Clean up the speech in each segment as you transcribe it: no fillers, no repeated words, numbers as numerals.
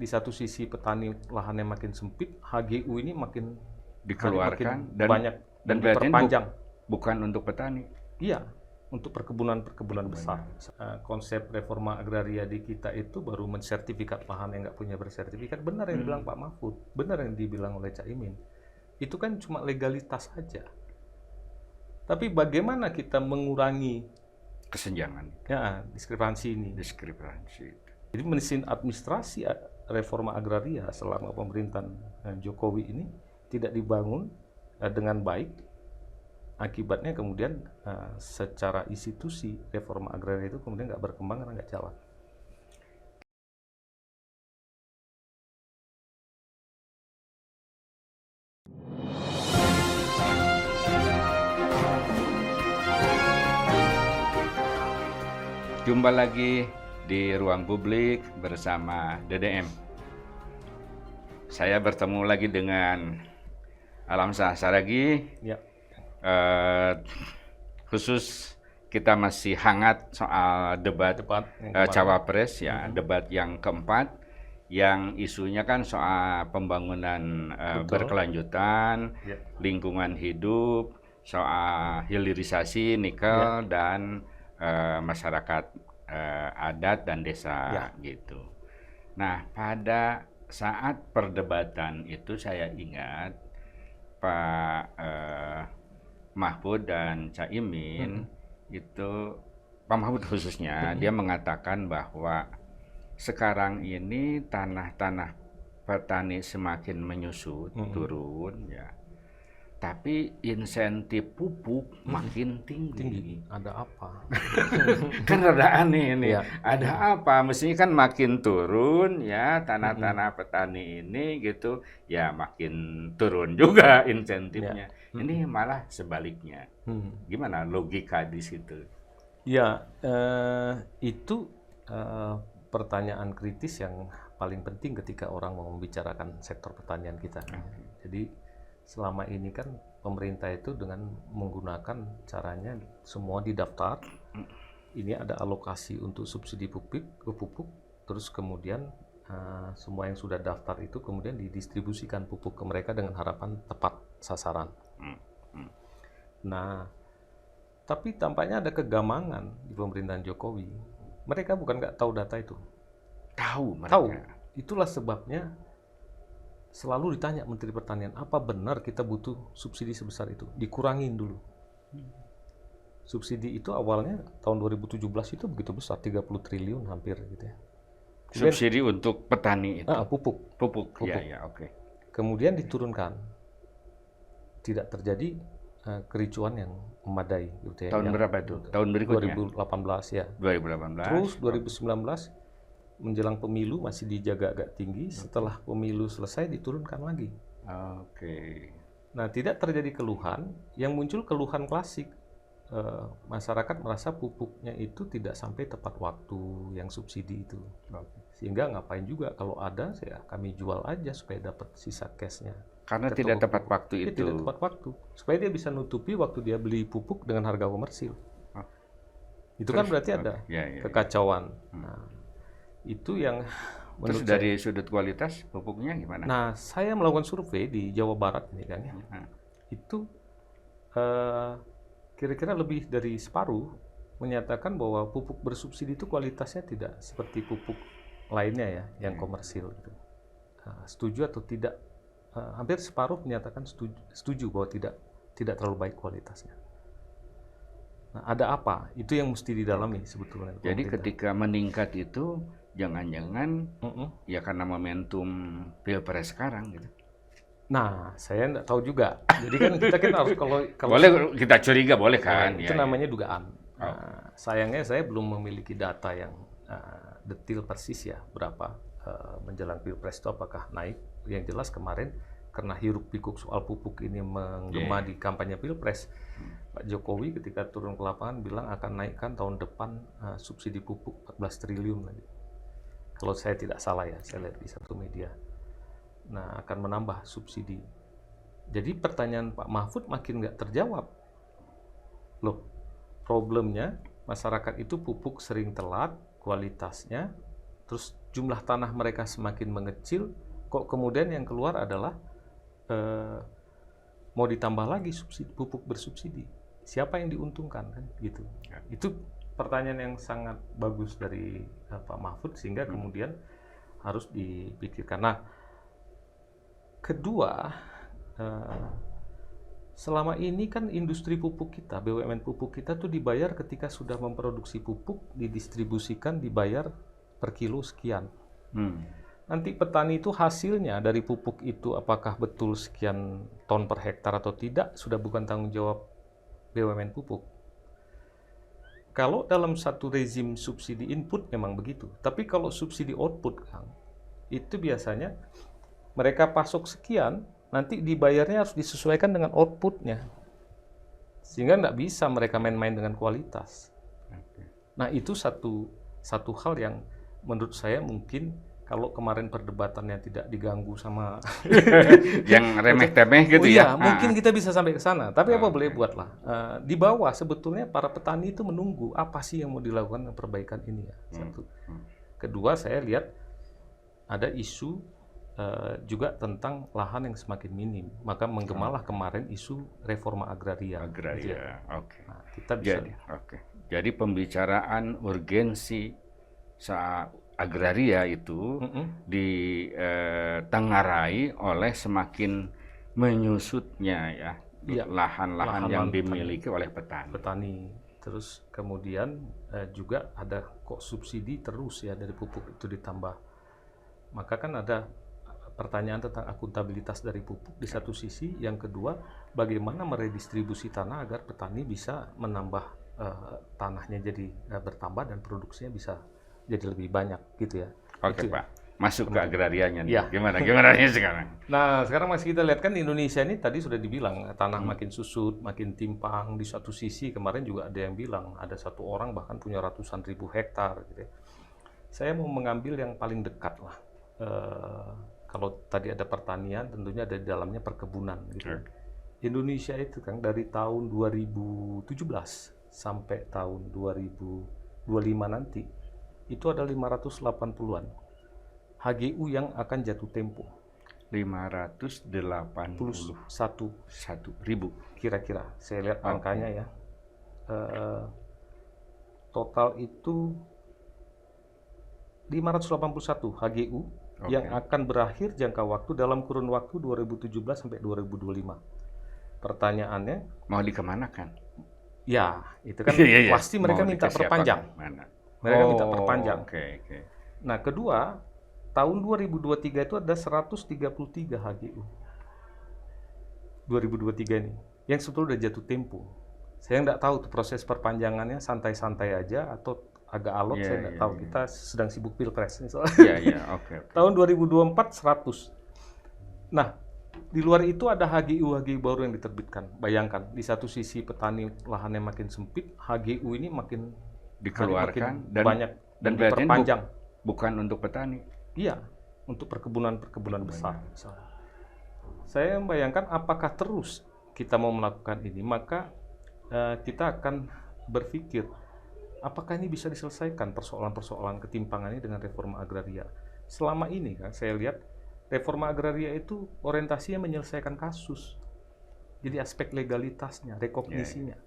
di satu sisi petani lahannya makin sempit, HGU ini makin dikeluarkan makin banyak dan berarti diperpanjang. Bukan untuk petani. Iya, untuk perkebunan besar. Konsep reforma agraria di kita itu baru mensertifikat lahan yang nggak punya bersertifikat. Benar yang dibilang Pak Mahfud, benar yang dibilang oleh Cak Imin. Itu kan cuma legalitas saja. Tapi bagaimana kita mengurangi Kesenjangan, ya, diskrepansi ini? diskrepansi. Jadi mesin administrasi reforma agraria selama pemerintahan Jokowi ini tidak dibangun dengan baik. Akibatnya kemudian secara institusi reforma agraria itu kemudian nggak berkembang karena nggak jalan. Jumpa lagi di Ruang Publik bersama DDM. Saya bertemu lagi dengan Alamsyah Saragi. Ya. Khusus kita masih hangat soal debat cawapres ya, debat yang keempat, yang isunya kan soal pembangunan berkelanjutan, lingkungan hidup, soal hilirisasi nikel dan masyarakat adat dan desa gitu. Nah, pada saat perdebatan itu saya ingat Pak Mahfud dan Cak Imin itu, Pak Mahfud khususnya, dia mengatakan bahwa sekarang ini tanah-tanah petani semakin menyusut, turun ya. Tapi insentif pupuk makin tinggi. Ada apa? Kan rada aneh ini. Ada apa? Mestinya kan makin turun ya tanah-tanah petani ini gitu, ya makin turun juga insentifnya. Ini malah sebaliknya. Gimana logika di situ? Ya, itu pertanyaan kritis yang paling penting ketika orang mau membicarakan sektor pertanian kita. Jadi selama ini kan pemerintah itu dengan menggunakan caranya semua didaftar. Ini ada alokasi untuk subsidi pupuk, terus kemudian semua yang sudah daftar itu kemudian didistribusikan pupuk ke mereka dengan harapan tepat sasaran. Nah, tapi tampaknya ada kegamangan di pemerintahan Jokowi. Mereka bukan nggak tahu data itu. Tahu mereka. Tahu. Itulah sebabnya selalu ditanya Menteri Pertanian, apa benar kita butuh subsidi sebesar itu? Dikurangin dulu. Subsidi itu awalnya tahun 2017 itu begitu besar, 30 triliun hampir gitu ya. Kemudian, subsidi untuk petani itu? Pupuk. Ya, oke. Kemudian diturunkan. Tidak terjadi kericuan yang memadai gitu ya. Tahun berapa itu? Tahun berikutnya? 2018 ya. 2018. Terus 2019 menjelang pemilu masih dijaga agak tinggi, setelah pemilu selesai diturunkan lagi. Nah, tidak terjadi keluhan, yang muncul keluhan klasik. Masyarakat merasa pupuknya itu tidak sampai tepat waktu yang subsidi itu. Sehingga ngapain juga kalau ada, kami jual aja supaya dapat sisa cashnya. Karena tidak tepat waktu itu. Tidak tepat waktu. Supaya dia bisa nutupi waktu dia beli pupuk dengan harga komersil. Itu kan berarti ada kekacauan. Nah, itu yang terus dari sudut kualitas pupuknya gimana? Nah, saya melakukan survei di Jawa Barat ini kan ya. Itu kira-kira lebih dari separuh menyatakan bahwa pupuk bersubsidi itu kualitasnya tidak seperti pupuk lainnya ya, yang komersil gitu. Setuju atau tidak? Hampir separuh menyatakan setuju bahwa tidak terlalu baik kualitasnya. Nah, ada apa? Itu yang mesti didalami sebetulnya. Jadi ketika meningkat itu jangan-jangan ya karena momentum pilpres sekarang gitu. Nah, saya nggak tahu juga. Jadi kan kita harus kalau boleh kita curiga, boleh kan? Itu namanya dugaan. Sayangnya saya belum memiliki data yang detail persis ya, berapa menjelang pilpres itu apakah naik. Yang jelas kemarin karena hiruk pikuk soal pupuk ini menggema di kampanye pilpres, Pak Jokowi ketika turun ke lapangan bilang akan naikkan tahun depan subsidi pupuk 14 triliun lagi. Kalau saya tidak salah ya, saya lihat di satu media. Nah, akan menambah subsidi. Jadi pertanyaan Pak Mahfud makin nggak terjawab. Loh, problemnya masyarakat itu pupuk sering telat, kualitasnya, terus jumlah tanah mereka semakin mengecil, kok kemudian yang keluar adalah mau ditambah lagi pupuk bersubsidi. Siapa yang diuntungkan kan gitu. Itu pertanyaan yang sangat bagus dari Pak Mahfud, sehingga kemudian harus dipikirkan. Nah, kedua, selama ini kan industri pupuk kita, BUMN pupuk kita tuh dibayar ketika sudah memproduksi pupuk, didistribusikan, dibayar per kilo sekian. Nanti petani itu hasilnya dari pupuk itu apakah betul sekian ton per hektar atau tidak, sudah bukan tanggung jawab BUMN pupuk. Kalau dalam satu rezim subsidi input memang begitu, tapi kalau subsidi output, Kang, itu biasanya mereka pasok sekian, nanti dibayarnya harus disesuaikan dengan outputnya, sehingga nggak bisa mereka main-main dengan kualitas. Nah, itu satu hal yang menurut saya mungkin kalau kemarin perdebatannya tidak diganggu sama yang remeh-temeh gitu ya. Mungkin kita bisa sampai ke sana. Tapi apa boleh buatlah. Di bawah sebetulnya para petani itu menunggu apa sih yang mau dilakukan perbaikan ini ya. Satu. Kedua, saya lihat ada isu juga tentang lahan yang semakin minim. Maka menggemalah kemarin isu reforma agraria. Gitu ya. Oke. Nah, kita bisa Jadi pembicaraan urgensi saat agraria itu ditengarai oleh semakin menyusutnya ya lahan-lahan yang dimiliki oleh petani. Terus kemudian juga ada kok subsidi terus ya dari pupuk itu ditambah. Maka kan ada pertanyaan tentang akuntabilitas dari pupuk di satu sisi. Yang kedua, bagaimana meredistribusi tanah agar petani bisa menambah tanahnya jadi bertambah dan produksinya bisa jadi lebih banyak gitu ya. Oke, Pak. Masuk ke agrarianya nih. Ya. Gimana sekarang? Nah, sekarang masih kita lihat kan Indonesia ini tadi sudah dibilang tanah makin susut, makin timpang. Di satu sisi kemarin juga ada yang bilang ada satu orang bahkan punya ratusan ribu hektar gitu ya. Saya mau mengambil yang paling dekat lah. Kalau tadi ada pertanian, tentunya ada di dalamnya perkebunan gitu. Indonesia itu kan dari tahun 2017 sampai tahun 2025 nanti itu ada 580-an HGU yang akan jatuh tempo. 581 ribu kira-kira. Saya lihat angkanya ya. Total itu 581 HGU yang akan berakhir jangka waktu dalam kurun waktu 2017 sampai 2025. Pertanyaannya, mau dikemanakan? Ya, itu kan pasti mereka minta perpanjang. Mereka minta perpanjang. Nah, kedua, tahun 2023 itu ada 133 HGU. 2023 ini, yang sebetulnya udah jatuh tempo. Saya nggak tahu tuh proses perpanjangannya santai-santai aja atau agak alot, saya nggak tahu. Kita sedang sibuk pilpres. Tahun 2024 100. Nah, di luar itu ada HGU baru yang diterbitkan. Bayangkan, di satu sisi petani lahannya makin sempit, HGU ini makin dikeluarkan dan banyak dan diperpanjang. Bukan untuk petani. Iya, untuk perkebunan besar misalnya. Saya membayangkan apakah terus kita mau melakukan ini, maka kita akan berpikir apakah ini bisa diselesaikan persoalan-persoalan ketimpangan ini dengan reforma agraria. Selama ini kan saya lihat reforma agraria itu orientasinya menyelesaikan kasus. Jadi aspek legalitasnya, rekognisinya.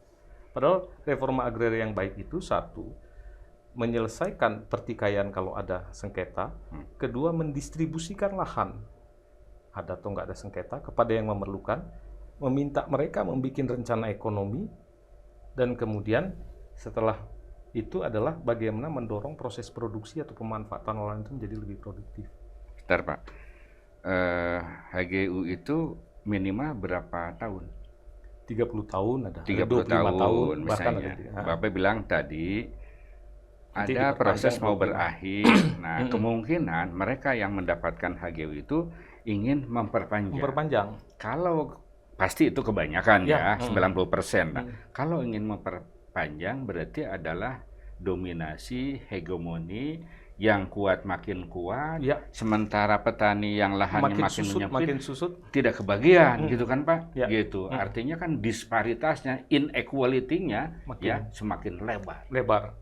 Padahal reforma agraria yang baik itu satu, menyelesaikan pertikaian kalau ada sengketa. Kedua, mendistribusikan lahan, ada atau nggak ada sengketa, kepada yang memerlukan, meminta mereka membuat rencana ekonomi, dan kemudian setelah itu adalah bagaimana mendorong proses produksi atau pemanfaatan lahan itu menjadi lebih produktif. Bentar, Pak. HGU itu minimal berapa tahun? 30 tahun ada, 30 tahun bahkan misalnya. Bapak bilang tadi ada proses mau berakhir. Nah, kemungkinan mereka yang mendapatkan HGU itu ingin memperpanjang. Kalau pasti itu kebanyakan ya 90%. Nah, kalau ingin memperpanjang berarti adalah dominasi, hegemoni yang kuat makin kuat, sementara petani yang lahannya makin susut tidak kebagian, gitu kan Pak? Gitu. Artinya kan disparitasnya, inequality-nya semakin lebar.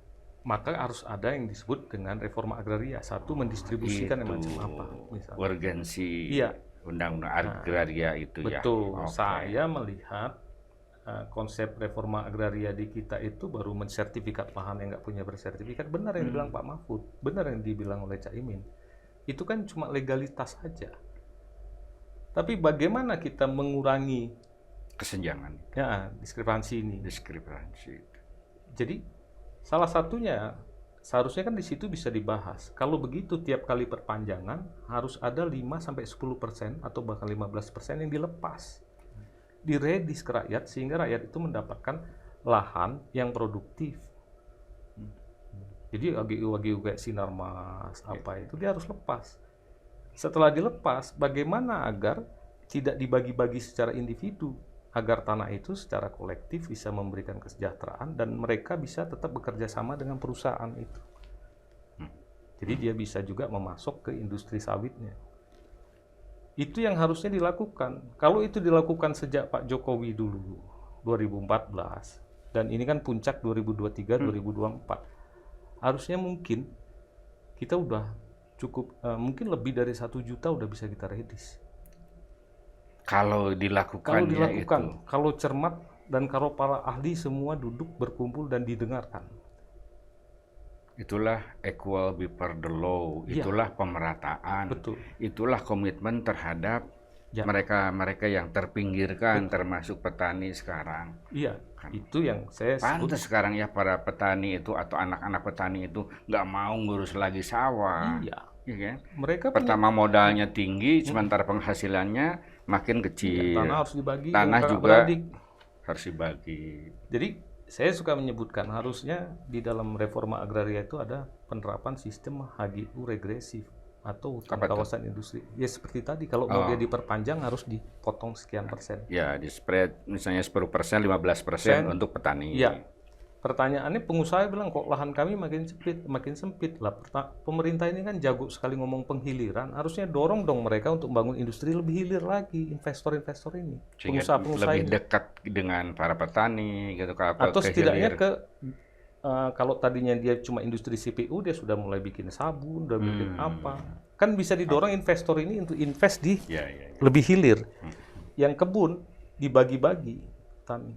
Maka harus ada yang disebut dengan reforma agraria. Satu, mendistribusikan yang macam apa, misalnya. Urgensi Iya. undang-undang agraria itu ya. Betul. Saya melihat konsep reforma agraria di kita itu baru mensertifikat lahan yang nggak punya bersertifikat. Benar yang dibilang Pak Mahfud, benar yang dibilang oleh Caimin. Itu kan cuma legalitas saja. Tapi bagaimana kita mengurangi kesenjangan, diskrepansi ini? Diskrepansi. Jadi salah satunya seharusnya kan di situ bisa dibahas. Kalau begitu tiap kali perpanjangan harus ada 5-10% atau bahkan 15% yang dilepas, diredis ke rakyat sehingga rakyat itu mendapatkan lahan yang produktif. Jadi AGU kayak Sinarmas apa itu dia harus lepas. Setelah dilepas, bagaimana agar tidak dibagi-bagi secara individu, agar tanah itu secara kolektif bisa memberikan kesejahteraan dan mereka bisa tetap bekerja sama dengan perusahaan itu. Jadi dia bisa juga memasok ke industri sawitnya. Itu yang harusnya dilakukan. Kalau itu dilakukan sejak Pak Jokowi dulu, 2014, dan ini kan puncak 2023-2024, harusnya mungkin kita udah cukup, mungkin lebih dari 1 juta udah bisa kita redis. Kalau dilakukan, kalau cermat dan kalau para ahli semua duduk berkumpul dan didengarkan. Itulah equal before the law, itulah pemerataan, itulah komitmen terhadap mereka yang terpinggirkan, termasuk petani sekarang. Iya, itu yang saya sebut. Pantas sekarang ya para petani itu atau anak-anak petani itu nggak mau ngurus lagi sawah. Iya. Ya kan? Mereka pertama modalnya tinggi, sementara penghasilannya makin kecil. Tanah harus dibagi. Tanah juga harus dibagi. Jadi saya suka menyebutkan harusnya di dalam reforma agraria itu ada penerapan sistem HGU regresif atau hutan kawasan industri. Ya seperti tadi, kalau mau dia diperpanjang harus dipotong sekian persen. Ya, di spread misalnya 10%, 15% untuk petani. Iya. Pertanyaannya pengusaha bilang kok lahan kami makin sempit lah. Pemerintah ini kan jago sekali ngomong penghiliran, harusnya dorong dong mereka untuk membangun industri lebih hilir lagi, investor-investor ini, pengusaha-pengusaha lebih dekat dengan para petani gitu. Atau setidaknya kalau tadinya dia cuma industri CPU, dia sudah mulai bikin sabun, udah bikin apa, kan bisa didorong investor ini untuk invest di lebih hilir. Yang kebun dibagi-bagi tani.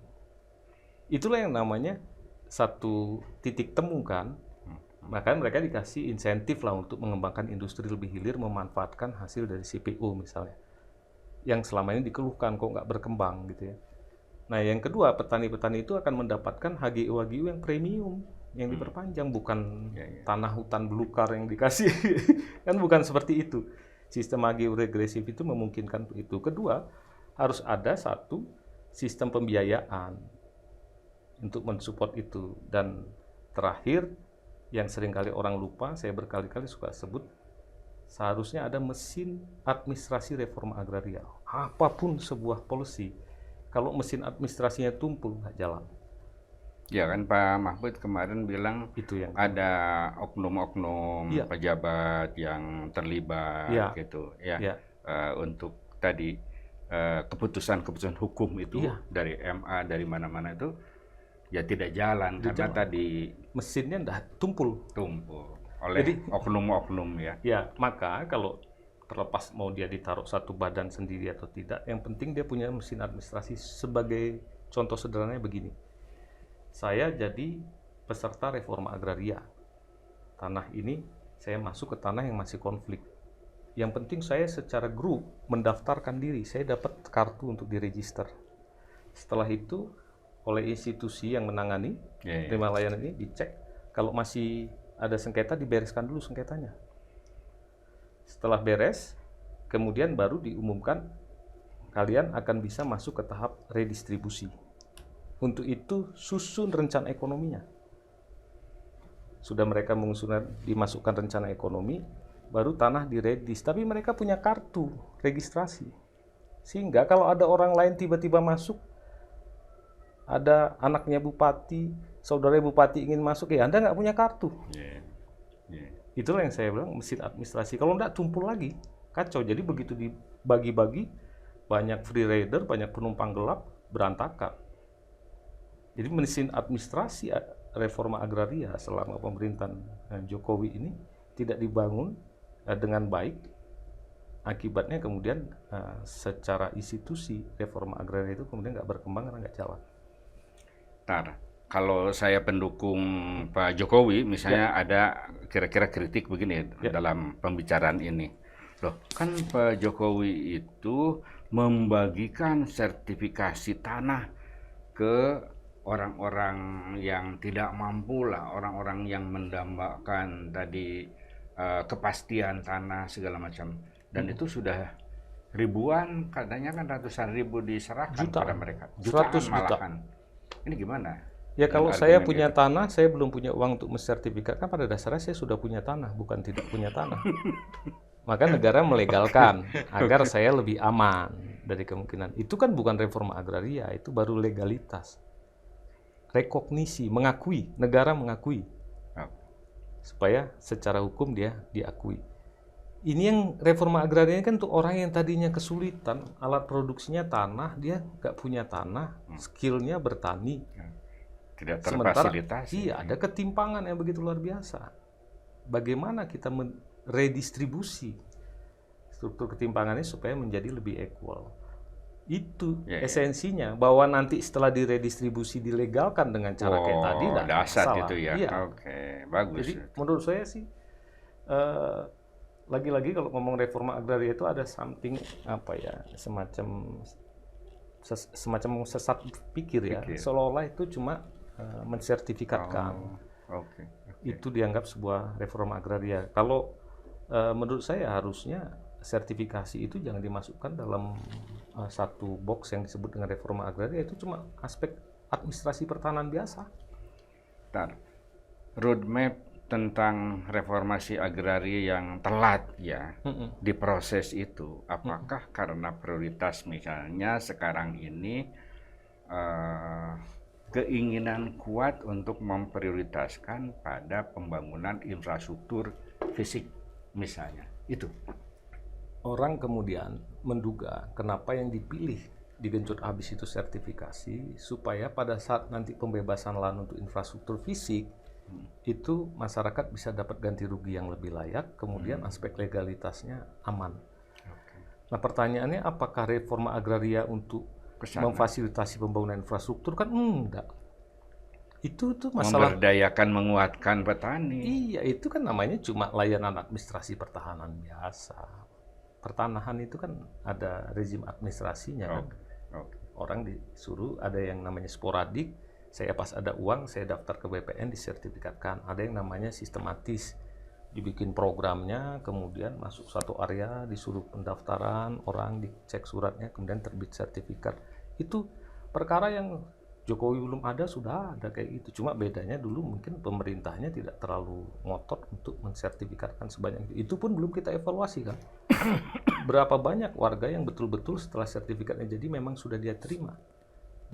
Itulah yang namanya satu titik temu kan, maka mereka dikasih insentif lah untuk mengembangkan industri lebih hilir, memanfaatkan hasil dari CPU misalnya, yang selama ini dikeluhkan kok nggak berkembang gitu ya. Nah yang kedua, petani-petani itu akan mendapatkan HGU yang premium yang diperpanjang, bukan tanah hutan belukar yang dikasih kan bukan seperti itu. Sistem HGU regresif itu memungkinkan itu. Kedua, harus ada satu sistem pembiayaan untuk mensupport itu. Dan terakhir, yang seringkali orang lupa, saya berkali-kali suka sebut, seharusnya ada mesin administrasi reforma agraria. Apapun sebuah policy, kalau mesin administrasinya tumpul, nggak jalan. Ya kan Pak Mahfud kemarin bilang itu yang ada oknum-oknum pejabat yang terlibat gitu ya. Untuk tadi keputusan hukum itu dari MA, dari mana-mana itu ya tidak jalan karena tadi mesinnya udah tumpul oleh oknum-oknum ya. Ya, maka kalau terlepas mau dia ditaruh satu badan sendiri atau tidak, yang penting dia punya mesin administrasi. Sebagai contoh sederhananya begini, saya jadi peserta reforma agraria. Tanah ini saya masuk ke tanah yang masih konflik. Yang penting saya secara grup mendaftarkan diri, saya dapat kartu untuk diregister. Setelah itu oleh institusi yang menangani terima layanan ini dicek, kalau masih ada sengketa dibereskan dulu sengketanya. Setelah beres, kemudian baru diumumkan kalian akan bisa masuk ke tahap redistribusi. Untuk itu susun rencana ekonominya. Sudah mereka mengusulkan dimasukkan rencana ekonomi, baru tanah diredis. Tapi mereka punya kartu registrasi, sehingga kalau ada orang lain tiba-tiba masuk, ada anaknya bupati, saudara bupati ingin masuk, ya Anda nggak punya kartu. Itulah yang saya bilang mesin administrasi. Kalau nggak tumpul lagi, kacau. Jadi begitu dibagi-bagi, banyak free rider, banyak penumpang gelap, berantakan. Jadi mesin administrasi reforma agraria selama pemerintahan Jokowi ini tidak dibangun dengan baik, akibatnya kemudian secara institusi reforma agraria itu kemudian nggak berkembang karena nggak jalan. Kalau saya pendukung Pak Jokowi, misalnya ada kira-kira kritik begini dalam pembicaraan ini. Loh, kan Pak Jokowi itu membagikan sertifikasi tanah ke orang-orang yang tidak mampu lah, orang-orang yang mendambakan tadi kepastian tanah segala macam. Dan itu sudah ribuan, katanya kan ratusan ribu diserahkan kepada mereka. Jutaan malahan. Ini gimana? Ya kalau saya punya tanah, saya belum punya uang untuk mensertifikatkan, pada dasarnya saya sudah punya tanah, bukan tidak punya tanah. Maka negara melegalkan agar saya lebih aman dari kemungkinan. Itu kan bukan reforma agraria, itu baru legalitas. Rekognisi, mengakui, negara mengakui. Supaya secara hukum dia diakui. Ini yang reforma agraria kan untuk orang yang tadinya kesulitan, alat produksinya tanah, dia nggak punya tanah, skillnya bertani. Tidak terfasilitasi. Iya, ada ketimpangan yang begitu luar biasa. Bagaimana kita redistribusi struktur ketimpangannya supaya menjadi lebih equal. Itu esensinya, bahwa nanti setelah diredistribusi dilegalkan dengan cara kayak tadi, tidak masalah. Itu ya. Iya. Oke, bagus. Jadi menurut saya sih, lagi-lagi kalau ngomong reforma agraria itu ada something semacam sesat pikir ya, seolah-olah itu cuma mensertifikatkan. Itu dianggap sebuah reforma agraria. Kalau menurut saya harusnya sertifikasi itu jangan dimasukkan dalam satu box yang disebut dengan reforma agraria, itu cuma aspek administrasi pertahanan biasa. Roadmap tentang reformasi agraria yang telat diproses itu, apakah karena prioritas misalnya sekarang ini keinginan kuat untuk memprioritaskan pada pembangunan infrastruktur fisik misalnya, itu? Orang kemudian menduga kenapa yang dipilih digenjot habis itu sertifikasi, supaya pada saat nanti pembebasan lahan untuk infrastruktur fisik itu masyarakat bisa dapat ganti rugi yang lebih layak, kemudian aspek legalitasnya aman. Nah pertanyaannya, apakah reforma agraria untuk memfasilitasi pembangunan infrastruktur? Kan enggak. Itu masalah memberdayakan, menguatkan petani. Iya, itu kan namanya cuma layanan administrasi pertahanan biasa. Pertanahan itu kan ada rezim administrasinya kan. Orang disuruh, ada yang namanya sporadik, saya pas ada uang saya daftar ke BPN disertifikatkan. Ada yang namanya sistematis, dibikin programnya, kemudian masuk satu area disuruh pendaftaran, orang dicek suratnya, kemudian terbit sertifikat. Itu perkara yang Jokowi belum ada, sudah ada kayak gitu. Cuma bedanya dulu mungkin pemerintahnya tidak terlalu ngotot untuk mensertifikatkan sebanyak itu. Itu pun belum kita evaluasi kan. Berapa banyak warga yang betul-betul setelah sertifikatnya jadi memang sudah dia terima.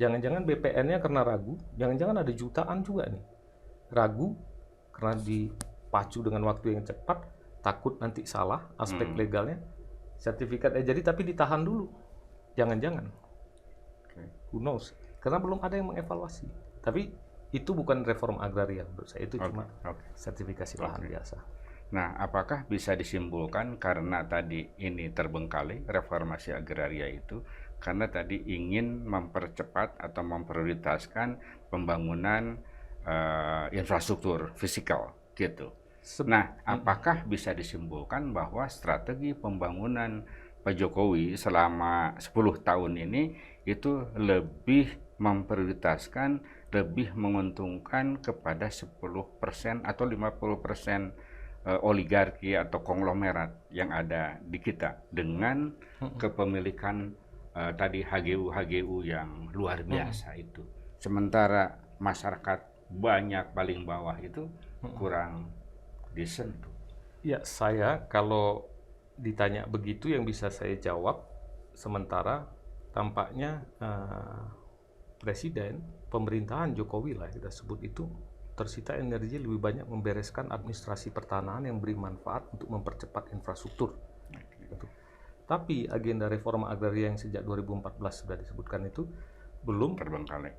Jangan-jangan BPN-nya karena ragu, jangan-jangan ada jutaan juga nih. Ragu karena dipacu dengan waktu yang cepat, takut nanti salah aspek legalnya. Sertifikatnya jadi tapi ditahan dulu. Jangan-jangan. Who knows? Karena belum ada yang mengevaluasi. Tapi itu bukan reform agraria menurut saya, itu cuma sertifikasi lahan biasa. Nah, apakah bisa disimpulkan karena tadi ini terbengkalai reformasi agraria itu karena tadi ingin mempercepat atau memprioritaskan pembangunan infrastruktur fisikal gitu. Nah, apakah bisa disimpulkan bahwa strategi pembangunan Pak Jokowi selama 10 tahun ini itu lebih memprioritaskan, lebih menguntungkan kepada 10% atau 50% oligarki atau konglomerat yang ada di kita dengan kepemilikan tadi HGU yang luar biasa itu. Sementara masyarakat banyak paling bawah itu kurang disentuh. Ya, saya kalau ditanya begitu yang bisa saya jawab, sementara tampaknya Presiden, pemerintahan Jokowi lah kita sebut itu, tersita energi lebih banyak membereskan administrasi pertanahan yang beri manfaat untuk mempercepat infrastruktur. Tapi agenda reforma agraria yang sejak 2014 sudah disebutkan itu belum Terbengkalai.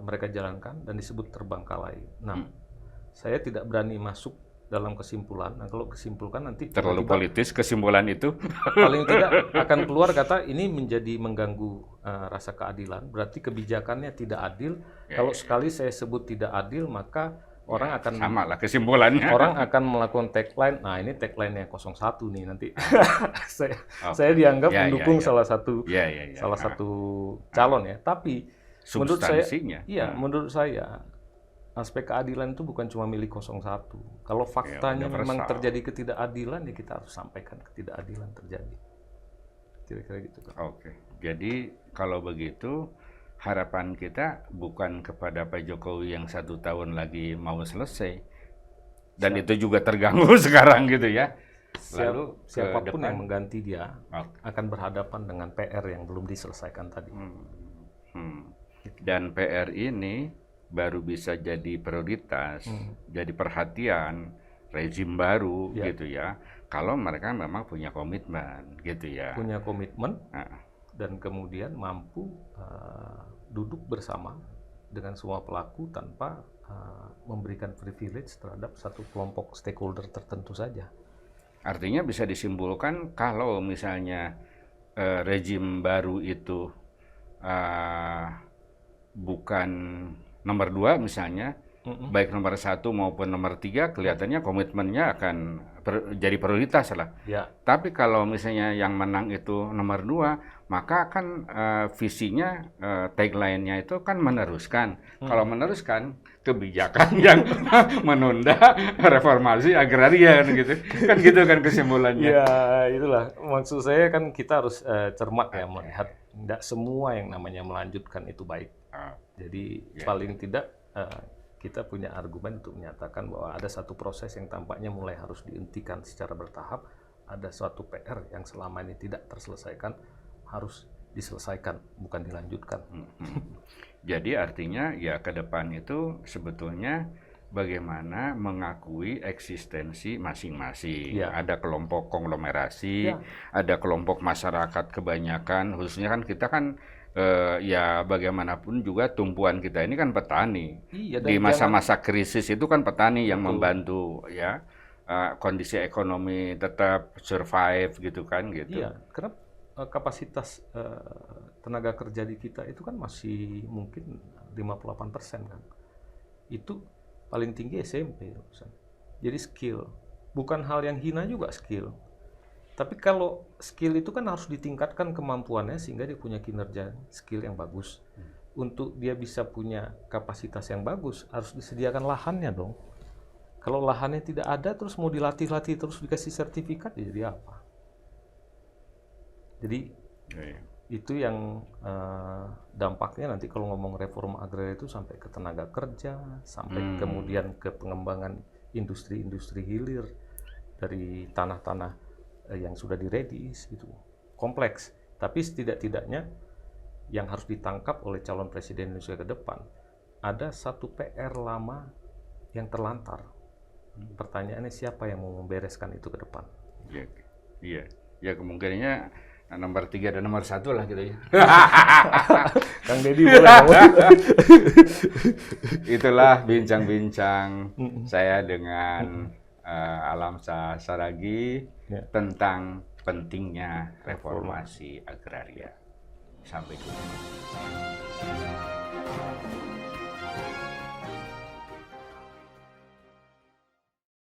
mereka jalankan dan disebut terbengkalai. Nah, saya tidak berani masuk dalam kesimpulan. Nah, kalau kesimpulan nanti Terlalu politis kesimpulan itu. paling tidak akan keluar kata ini menjadi mengganggu rasa keadilan. Berarti kebijakannya tidak adil. Kalau sekali saya sebut tidak adil, maka orang akan sama lah kesimpulannya. Orang akan melakukan tagline. Nah, ini tagline-nya 01 nih nanti. Saya dianggap mendukung salah satu salah satu calon ya. Tapi menurut saya, menurut saya aspek keadilan itu bukan cuma milik 01. Kalau faktanya memang terjadi ketidakadilan, ya kita harus sampaikan ketidakadilan terjadi. Kira-kira gitu kan. Oke. Jadi kalau begitu harapan kita bukan kepada Pak Jokowi yang 1 tahun lagi mau selesai, dan itu juga terganggu sekarang gitu ya. Lalu siapapun yang mengganti dia akan berhadapan dengan PR yang belum diselesaikan tadi. Dan PR ini baru bisa jadi prioritas, jadi perhatian rezim baru gitu ya. Kalau mereka memang punya komitmen gitu ya. Punya komitmen dan kemudian mampu duduk bersama dengan semua pelaku tanpa memberikan privilege terhadap satu kelompok stakeholder tertentu saja. Artinya bisa disimpulkan kalau misalnya rezim baru itu bukan nomor 2 misalnya, baik nomor 1 maupun nomor 3 kelihatannya komitmennya akan jadi prioritas lah. Tapi kalau misalnya yang menang itu nomor 2, maka kan visinya, tagline-nya itu kan meneruskan. Kalau meneruskan kebijakan yang menunda reformasi agraria gitu. Kan gitu kan kesimpulannya. Ya, itulah. Maksud saya kan kita harus cermat ya melihat tidak semua yang namanya melanjutkan itu baik. Jadi paling tidak kita punya argumen untuk menyatakan bahwa ada satu proses yang tampaknya mulai harus dihentikan secara bertahap. Ada suatu PR yang selama ini tidak terselesaikan harus diselesaikan, bukan dilanjutkan. Jadi artinya ya ke depan itu sebetulnya bagaimana mengakui eksistensi masing-masing. Ada kelompok konglomerasi, ada kelompok masyarakat kebanyakan, khususnya kan kita kan ya bagaimanapun juga tumpuan kita ini kan petani. Di masa-masa krisis itu kan petani yang membantu ya kondisi ekonomi tetap survive gitu kan gitu. Iya, karena kapasitas tenaga kerja di kita itu kan masih mungkin 58% kan. Itu paling tinggi SMP. Jadi skill, bukan hal yang hina juga skill. Tapi kalau skill itu kan harus ditingkatkan kemampuannya sehingga dia punya kinerja skill yang bagus. Untuk dia bisa punya kapasitas yang bagus, harus disediakan lahannya dong. Kalau lahannya tidak ada, terus mau dilatih-latih terus dikasih sertifikat, jadi apa? Jadi itu yang dampaknya nanti kalau ngomong reforma agraria itu sampai ke tenaga kerja, sampai kemudian ke pengembangan industri-industri hilir dari tanah-tanah yang sudah diredis gitu. Kompleks, tapi setidak-tidaknya yang harus ditangkap oleh calon presiden Indonesia ke depan ada satu PR lama yang terlantar. Pertanyaannya siapa yang mau membereskan itu ke depan? Iya, ya kemungkinannya nomor 3 dan nomor 1 lah gitu ya. Kang Deddy boleh. Itulah bincang-bincang saya dengan Alamsyah Saragih tentang pentingnya reformasi agraria. Sampai jumpa.